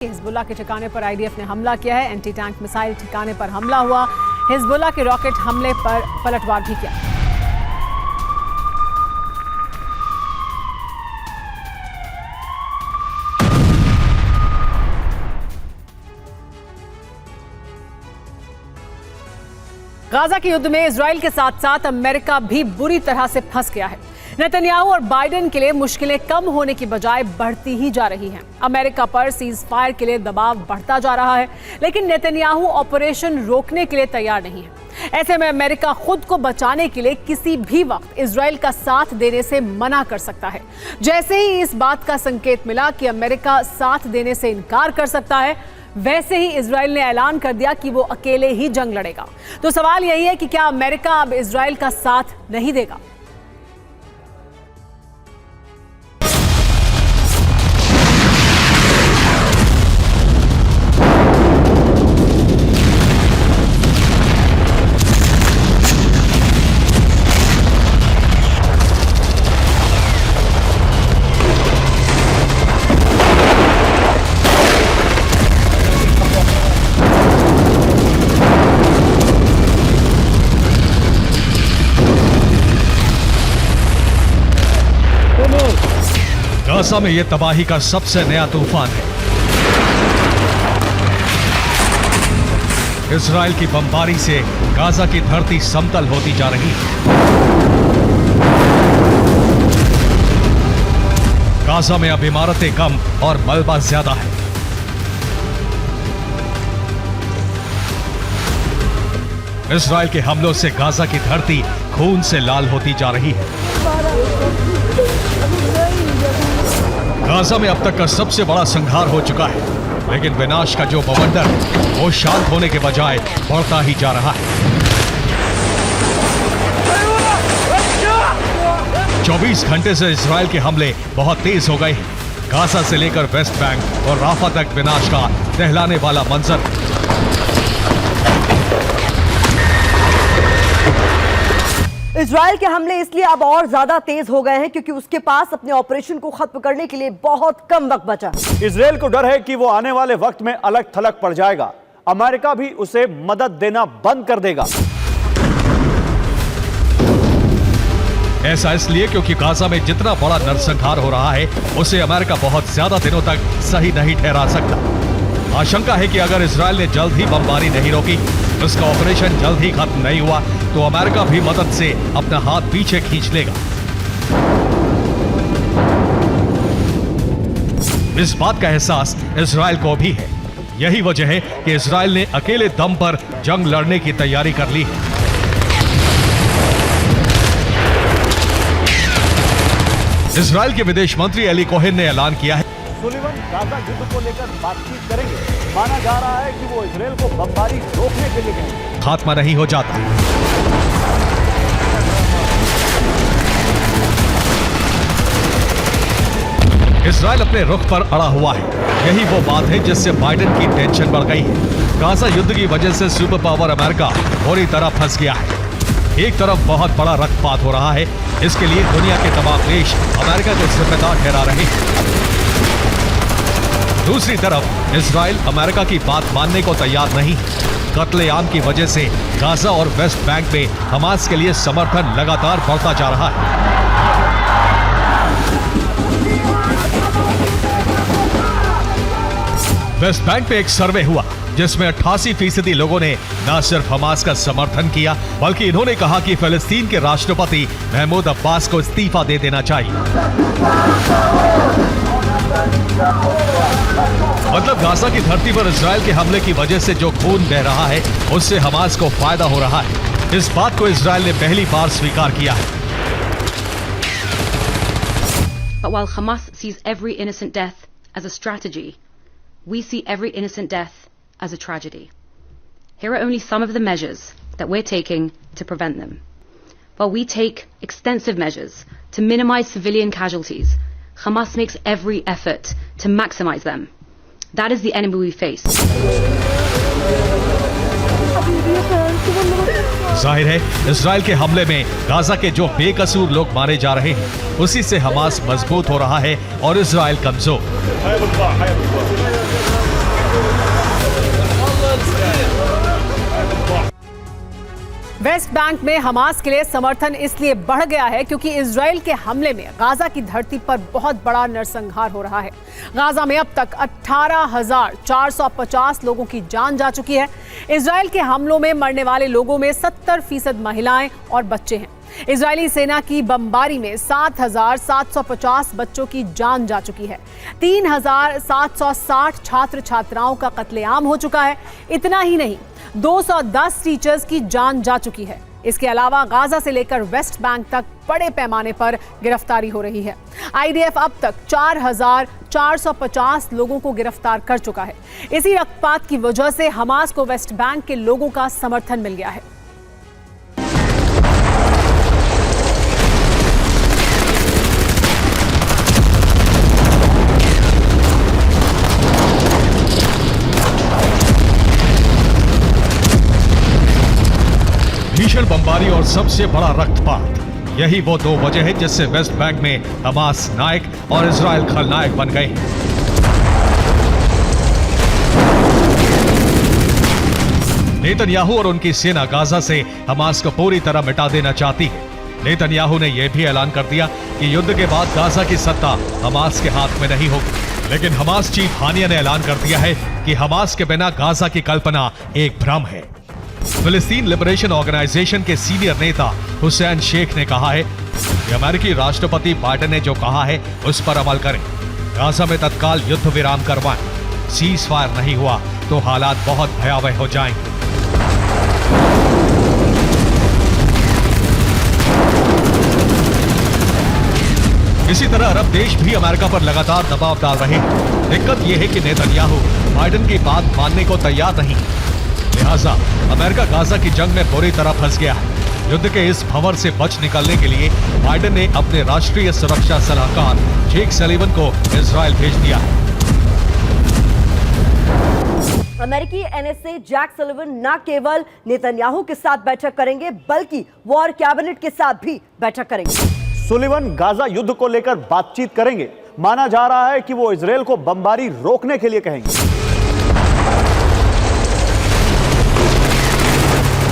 Hezbollah के ठिकाने पर आईडीएफ ने हमला किया है। एंटी टैंक मिसाइल ठिकाने पर हमला हुआ। हिजबुल्लाह के रॉकेट हमले पर पलटवार भी किया। गाजा के युद्ध में इजराइल के साथ साथ अमेरिका भी बुरी तरह से फंस गया है। नेतन्याहू और बाइडेन के लिए मुश्किलें कम होने की बजाय बढ़ती ही जा रही हैं। अमेरिका पर सीज फायर के लिए दबाव बढ़ता जा रहा है, लेकिन नेतन्याहू ऑपरेशन रोकने के लिए तैयार नहीं है। ऐसे में अमेरिका खुद को बचाने के लिए किसी भी वक्त इजराइल का साथ देने से मना कर सकता है। जैसे ही इस बात का संकेत मिला कि अमेरिका साथ देने से इनकार कर सकता है, वैसे ही इजराइल ने ऐलान कर दिया कि वो अकेले ही जंग लड़ेगा। तो सवाल यही है कि क्या अमेरिका अब इजराइल का साथ नहीं देगा? गाजा में यह तबाही का सबसे नया तूफान है। इजराइल की बमबारी से गाजा की धरती समतल होती जा रही है। गाजा में अब इमारतें कम और मलबा ज्यादा है। इजराइल के हमलों से गाजा की धरती खून से लाल होती जा रही है। गाजा में अब तक का सबसे बड़ा संहार हो चुका है, लेकिन विनाश का जो बवंडर वो शांत होने के बजाय बढ़ता ही जा रहा है। 24 घंटे से इजराइल के हमले बहुत तेज हो गए हैं। गाजा से लेकर वेस्ट बैंक और राफा तक विनाश का दहलाने वाला मंजर। इजराइल के हमले इसलिए अब और ज्यादा तेज हो गए हैं क्योंकि उसके पास अपने ऑपरेशन को खत्म करने के लिए बहुत कम वक्त बचा। इजराइल को डर है कि वो आने वाले वक्त में अलग थलग पड़ जाएगा। अमेरिका भी उसे मदद देना बंद कर देगा। ऐसा इसलिए क्योंकि गाजा में जितना बड़ा नरसंहार हो रहा है, उसे अमेरिका बहुत ज्यादा दिनों तक सही नहीं ठहरा सकता। आशंका है कि अगर इजराइल ने जल्द ही बमबारी नहीं रोकी, उसका ऑपरेशन जल्द ही खत्म नहीं हुआ, तो अमेरिका भी मदद से अपना हाथ पीछे खींच लेगा। इस बात का एहसास इजराइल को भी है। यही वजह है कि इजराइल ने अकेले दम पर जंग लड़ने की तैयारी कर ली है। इजराइल के विदेश मंत्री एली कोहेन ने ऐलान किया है, सुलिवन गाजा युद्ध को लेकर बातचीत करेंगे। माना जा रहा है कि वो इजराइल को बमबारी रोकने के लिए गए। खात्मा नहीं हो जाता। इजराइल अपने रुख पर अड़ा हुआ है। यही वो बात है जिससे बाइडेन की टेंशन बढ़ गई है। गाजा युद्ध की वजह से सुपर पावर अमेरिका बुरी तरह फंस गया है। एक तरफ बहुत बड़ा रक्तपात हो रहा है, इसके लिए दुनिया के तमाम देश अमेरिका को जिम्मेदार ठहरा रहे हैं। दूसरी तरफ इजराइल अमेरिका की बात मानने को तैयार नहीं। कत्लेआम की वजह से गाजा और वेस्ट बैंक में हमास के लिए समर्थन लगातार बढ़ता जा रहा है। वेस्ट बैंक में एक सर्वे हुआ जिसमें 88% लोगों ने न सिर्फ हमास का समर्थन किया, बल्कि इन्होंने कहा कि फिलिस्तीन के राष्ट्रपति महमूद अब्बास को इस्तीफा दे देना चाहिए। मतलब गाजा की धरती पर इजराइल के हमले की वजह से जो खून बह रहा है, उससे हमास को फायदा हो रहा है। इस बात को इजराइल ने पहली बार स्वीकार किया है। But while Hamas sees every innocent death as a strategy, we see every innocent death as a tragedy. Here are only some of the measures that we're taking to prevent them. While we take extensive measures to minimize civilian casualties, Hamas makes every effort to maximize them. That is the enemy we face. जाहिर है Israel के हमले में Gaza के जो बेकसूर लोग मारे जा रहे हैं, उसी से हमास मजबूत हो रहा है और इजराइल कमजोर। वेस्ट बैंक में हमास के लिए समर्थन इसलिए बढ़ गया है क्योंकि इजराइल के हमले में गाजा की धरती पर बहुत बड़ा नरसंहार हो रहा है। गाजा में अब तक 18,450 लोगों की जान जा चुकी है। इजराइल के हमलों में मरने वाले लोगों में 70% महिलाएं और बच्चे हैं। इजरायली सेना की बमबारी में 7,750 बच्चों की जान जा चुकी है। 3,760 छात्र छात्राओं का कत्लेआम हो चुका है। इतना ही नहीं, 210 टीचर्स की जान जा चुकी है। इसके अलावा गाजा से लेकर वेस्ट बैंक तक बड़े पैमाने पर गिरफ्तारी हो रही है। आईडीएफ अब तक 4,450 लोगों को गिरफ्तार कर चुका है। इसी रक्तपात की वजह से हमास को वेस्ट बैंक के लोगों का समर्थन मिल गया है। भीषण बमबारी और सबसे बड़ा रक्तपात, यही वो दो वजह है जिससे वेस्ट बैंक में हमास नायक और इजराइल खलनायक बन गए। नेतन्याहू और उनकी सेना गाजा से हमास को पूरी तरह मिटा देना चाहती है। नेतन्याहू ने यह भी ऐलान कर दिया कि युद्ध के बाद गाजा की सत्ता हमास के हाथ में नहीं होगी। लेकिन हमास चीफ हानिया ने ऐलान कर दिया है कि हमास के बिना गाजा की कल्पना एक भ्रम है। फिलिस्तीन लिबरेशन ऑर्गेनाइजेशन के सीनियर नेता हुसैन शेख ने कहा है कि अमेरिकी राष्ट्रपति बाइडेन ने जो कहा है उस पर अमल करें। गाजा में तत्काल युद्ध विराम करवाएं। सीज फायर नहीं हुआ तो हालात बहुत भयावह हो जाएंगे। इसी तरह अरब देश भी अमेरिका पर लगातार दबाव डाल रहे हैं। दिक्कत यह है कि नेतन्याहू बाइडेन की बात मानने को तैयार नहीं, लिहाजा अमेरिका गाजा की जंग में बुरी तरह फंस गया है। युद्ध के इस भंवर से बच निकलने के लिए बाइडेन ने अपने राष्ट्रीय सुरक्षा सलाहकार जेक सलीवन को इजराइल भेज दिया है। अमेरिकी एनएसए जैक सलीवन न केवल नेतन्याहू के साथ बैठक करेंगे बल्कि वॉर कैबिनेट के साथ भी बैठक करेंगे। सुलिवन गाजा युद्ध को लेकर बातचीत करेंगे। माना जा रहा है कि वो इजराइल को बमबारी रोकने के लिए कहेंगे।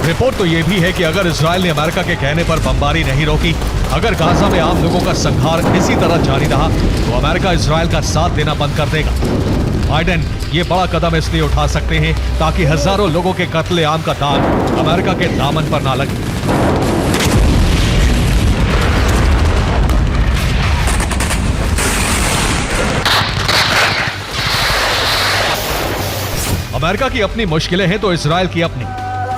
रिपोर्ट तो यह भी है कि अगर इजराइल ने अमेरिका के कहने पर बमबारी नहीं रोकी, अगर गाजा में आम लोगों का संहार इसी तरह जारी रहा, तो अमेरिका इजराइल का साथ देना बंद कर देगा। बाइडेन ये बड़ा कदम इसलिए उठा सकते हैं ताकि हजारों लोगों के कत्लेआम का दाग अमेरिका के दामन पर ना लगे। अमेरिका की अपनी मुश्किलें हैं तो इजराइल की अपनी।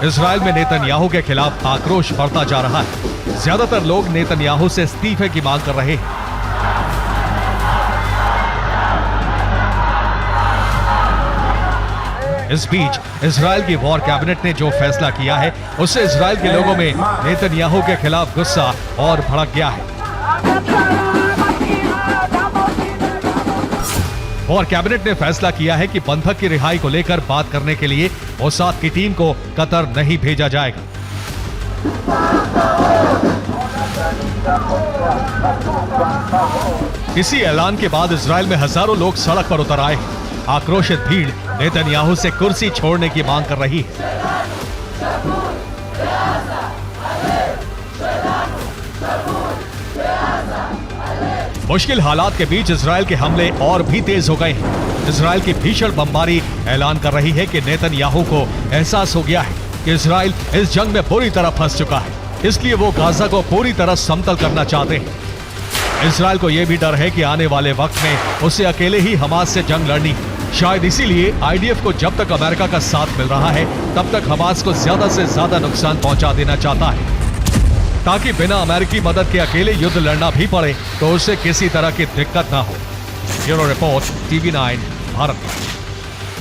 इजराइल में नेतन्याहू के खिलाफ आक्रोश बढ़ता जा रहा है। ज्यादातर लोग नेतन्याहू से इस्तीफे की मांग कर रहे हैं। इस बीच इजराइल की वॉर कैबिनेट ने जो फैसला किया है उससे इजराइल के लोगों में नेतन्याहू के खिलाफ गुस्सा और भड़क गया है। वॉर कैबिनेट ने फैसला किया है कि बंधक की रिहाई को लेकर बात करने के लिए मोसाद की टीम को कतर नहीं भेजा जाएगा। इसी ऐलान के बाद इजराइल में हजारों लोग सड़क पर उतर आए। आक्रोशित भीड़ नेतन्याहू से कुर्सी छोड़ने की मांग कर रही है। मुश्किल हालात के बीच इजराइल के हमले और भी तेज हो गए हैं। इजराइल की भीषण बमबारी ऐलान कर रही है कि नेतन्याहू को एहसास हो गया है कि इजराइल इस जंग में पूरी तरह फंस चुका है, इसलिए वो गाजा को पूरी तरह समतल करना चाहते हैं। इजराइल को यह भी डर है कि आने वाले वक्त में उसे अकेले ही हमास से जंग लड़नी है। शायद इसीलिए आईडीएफ को जब तक अमेरिका का साथ मिल रहा है तब तक हमास को ज्यादा से ज्यादा नुकसान पहुंचा देना चाहता है, ताकि बिना अमेरिकी मदद के अकेले युद्ध लड़ना भी पड़े तो उसे किसी तरह की दिक्कत ना हो। Bureau report, TV9 Bharat.